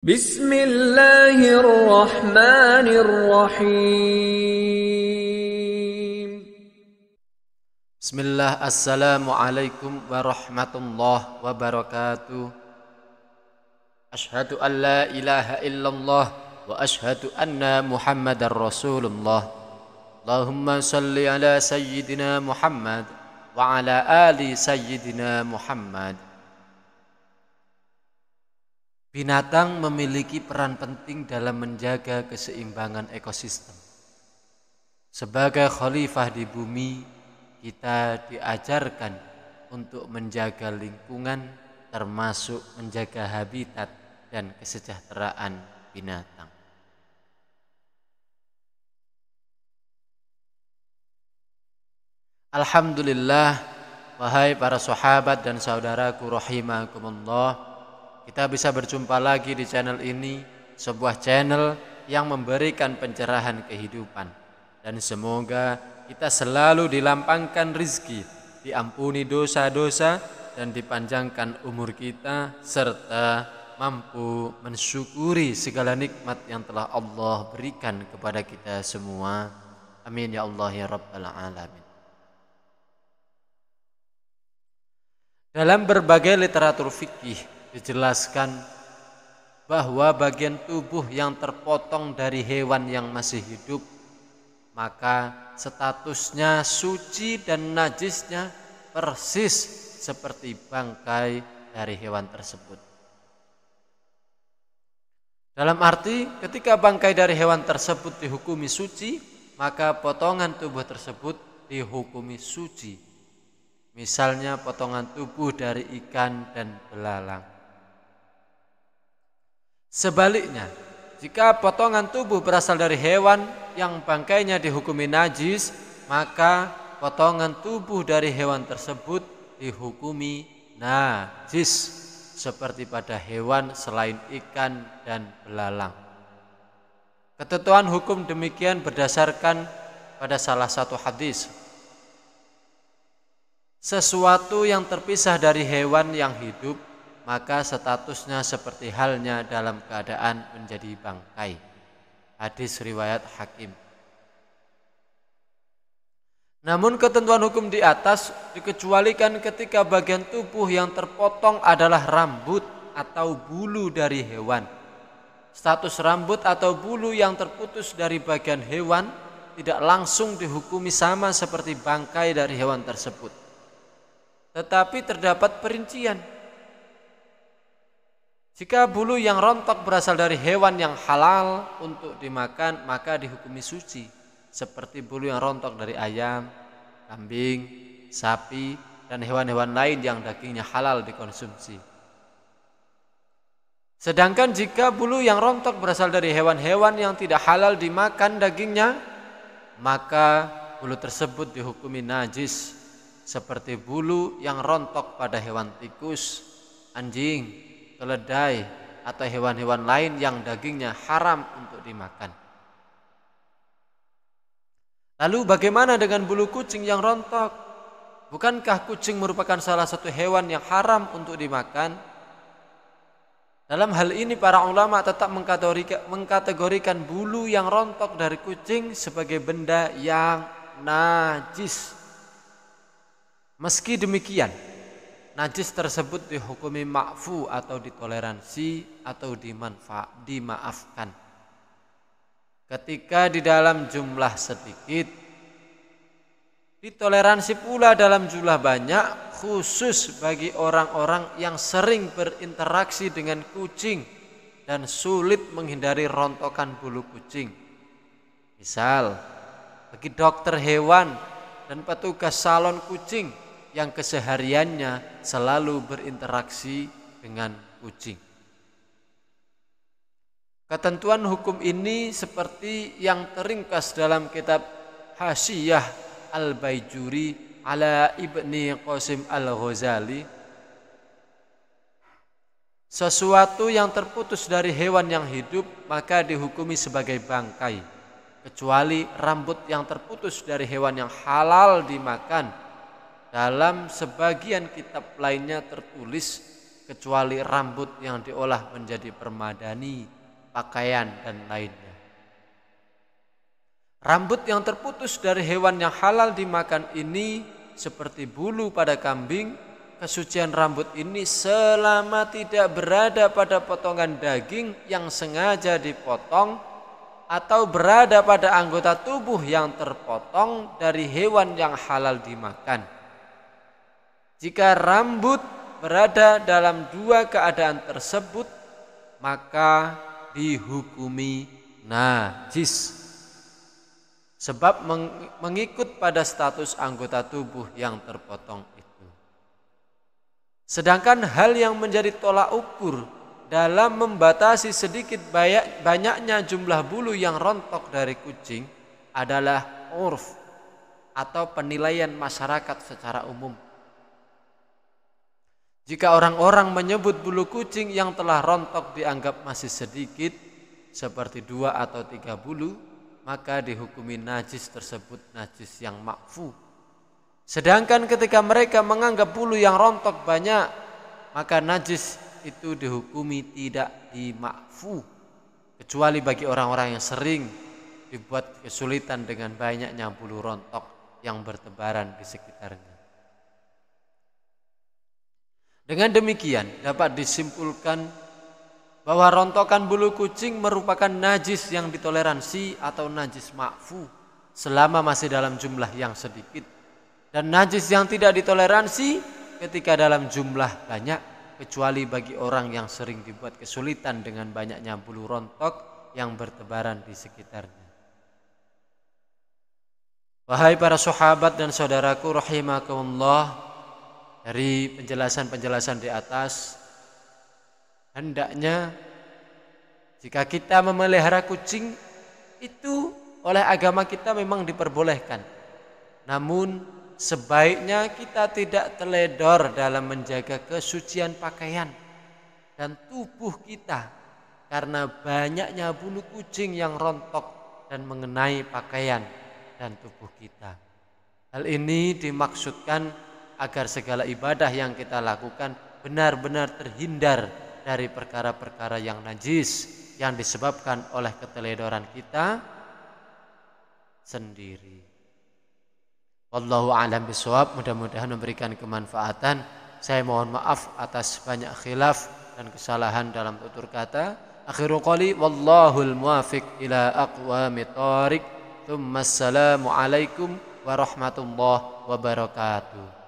Bismillahirrahmanirrahim. Bismillah, assalamualaikum warahmatullahi wabarakatuh. Ashhadu an la ilaha illallah wa ashhadu anna muhammadar rasulullah. Allahumma salli ala sayyidina Muhammad wa ala ali sayyidina Muhammad. Binatang memiliki peran penting dalam menjaga keseimbangan ekosistem. Sebagai khalifah di bumi, kita diajarkan untuk menjaga lingkungan, termasuk menjaga habitat dan kesejahteraan binatang. Alhamdulillah, wahai para sahabat dan saudaraku rahimakumullah, kita bisa berjumpa lagi di channel ini, sebuah channel yang memberikan pencerahan kehidupan. Dan semoga kita selalu dilampangkan rizki, diampuni dosa-dosa, dan dipanjangkan umur kita, serta mampu mensyukuri segala nikmat yang telah Allah berikan kepada kita semua. Amin ya Allah ya Rabbal Alamin. Dalam berbagai literatur fikih dijelaskan bahwa bagian tubuh yang terpotong dari hewan yang masih hidup, maka statusnya suci dan najisnya persis seperti bangkai dari hewan tersebut. Dalam arti, ketika bangkai dari hewan tersebut dihukumi suci, maka potongan tubuh tersebut dihukumi suci. Misalnya potongan tubuh dari ikan dan belalang. Sebaliknya, jika potongan tubuh berasal dari hewan yang bangkainya dihukumi najis, maka potongan tubuh dari hewan tersebut dihukumi najis, seperti pada hewan selain ikan dan belalang. Ketentuan hukum demikian berdasarkan pada salah satu hadis. Sesuatu yang terpisah dari hewan yang hidup, maka statusnya seperti halnya dalam keadaan menjadi bangkai. Hadis riwayat Hakim. Namun ketentuan hukum di atas dikecualikan ketika bagian tubuh yang terpotong adalah rambut atau bulu dari hewan. Status rambut atau bulu yang terputus dari bagian hewan tidak langsung dihukumi sama seperti bangkai dari hewan tersebut. Tetapi terdapat perincian. Jika bulu yang rontok berasal dari hewan yang halal untuk dimakan, maka dihukumi suci, seperti bulu yang rontok dari ayam, kambing, sapi, dan hewan-hewan lain yang dagingnya halal dikonsumsi. Sedangkan jika bulu yang rontok berasal dari hewan-hewan yang tidak halal dimakan dagingnya, maka bulu tersebut dihukumi najis, seperti bulu yang rontok pada hewan tikus, anjing, keledai, atau hewan-hewan lain yang dagingnya haram untuk dimakan. Lalu bagaimana dengan bulu kucing yang rontok? Bukankah kucing merupakan salah satu hewan yang haram untuk dimakan? Dalam hal ini para ulama tetap mengkategorikan bulu yang rontok dari kucing sebagai benda yang najis. Meski demikian, najis tersebut dihukumi ma'fu atau ditoleransi atau dimaafkan. Ketika di dalam jumlah sedikit, ditoleransi pula dalam jumlah banyak, khusus bagi orang-orang yang sering berinteraksi dengan kucing dan sulit menghindari rontokan bulu kucing. Misal, bagi dokter hewan dan petugas salon kucing yang kesehariannya selalu berinteraksi dengan kucing. Ketentuan hukum ini seperti yang terringkas dalam kitab Hasyiah Al-Baijuri ala Ibni Qasim Al-Ghazali. Sesuatu yang terputus dari hewan yang hidup maka dihukumi sebagai bangkai, kecuali rambut yang terputus dari hewan yang halal dimakan. Dalam sebagian kitab lainnya tertulis kecuali rambut yang diolah menjadi permadani, pakaian dan lainnya. Rambut yang terputus dari hewan yang halal dimakan ini seperti bulu pada kambing, kesucian rambut ini selama tidak berada pada potongan daging yang sengaja dipotong atau berada pada anggota tubuh yang terpotong dari hewan yang halal dimakan. Jika rambut berada dalam dua keadaan tersebut, maka dihukumi najis. Sebab mengikut pada status anggota tubuh yang terpotong itu. Sedangkan hal yang menjadi tolak ukur dalam membatasi sedikit banyaknya jumlah bulu yang rontok dari kucing adalah urf atau penilaian masyarakat secara umum. Jika orang-orang menyebut bulu kucing yang telah rontok dianggap masih sedikit, seperti 2 atau 3 bulu, maka dihukumi najis tersebut najis yang makfu. Sedangkan ketika mereka menganggap bulu yang rontok banyak, maka najis itu dihukumi tidak dimakfu, kecuali bagi orang-orang yang sering dibuat kesulitan dengan banyaknya bulu rontok yang bertebaran di sekitarnya. Dengan demikian dapat disimpulkan bahwa rontokan bulu kucing merupakan najis yang ditoleransi atau najis makfu selama masih dalam jumlah yang sedikit, dan najis yang tidak ditoleransi ketika dalam jumlah banyak, kecuali bagi orang yang sering dibuat kesulitan dengan banyaknya bulu rontok yang bertebaran di sekitarnya. Wahai para sahabat dan saudaraku rahimakumullah, dari penjelasan-penjelasan di atas, hendaknya jika kita memelihara kucing itu oleh agama kita memang diperbolehkan. Namun sebaiknya kita tidak teledor dalam menjaga kesucian pakaian dan tubuh kita karena banyaknya bulu kucing yang rontok dan mengenai pakaian dan tubuh kita. Hal ini dimaksudkan agar segala ibadah yang kita lakukan benar-benar terhindar dari perkara-perkara yang najis yang disebabkan oleh keteledoran kita sendiri. Wallahu a'lam bishawab. Mudah-mudahan memberikan kemanfaatan. Saya mohon maaf atas banyak khilaf dan kesalahan dalam tutur kata. Akhiru qali wallahul muwafiq ila aqwamit thariq. Tsumma assalamu alaikum warahmatullahi wabarakatuh.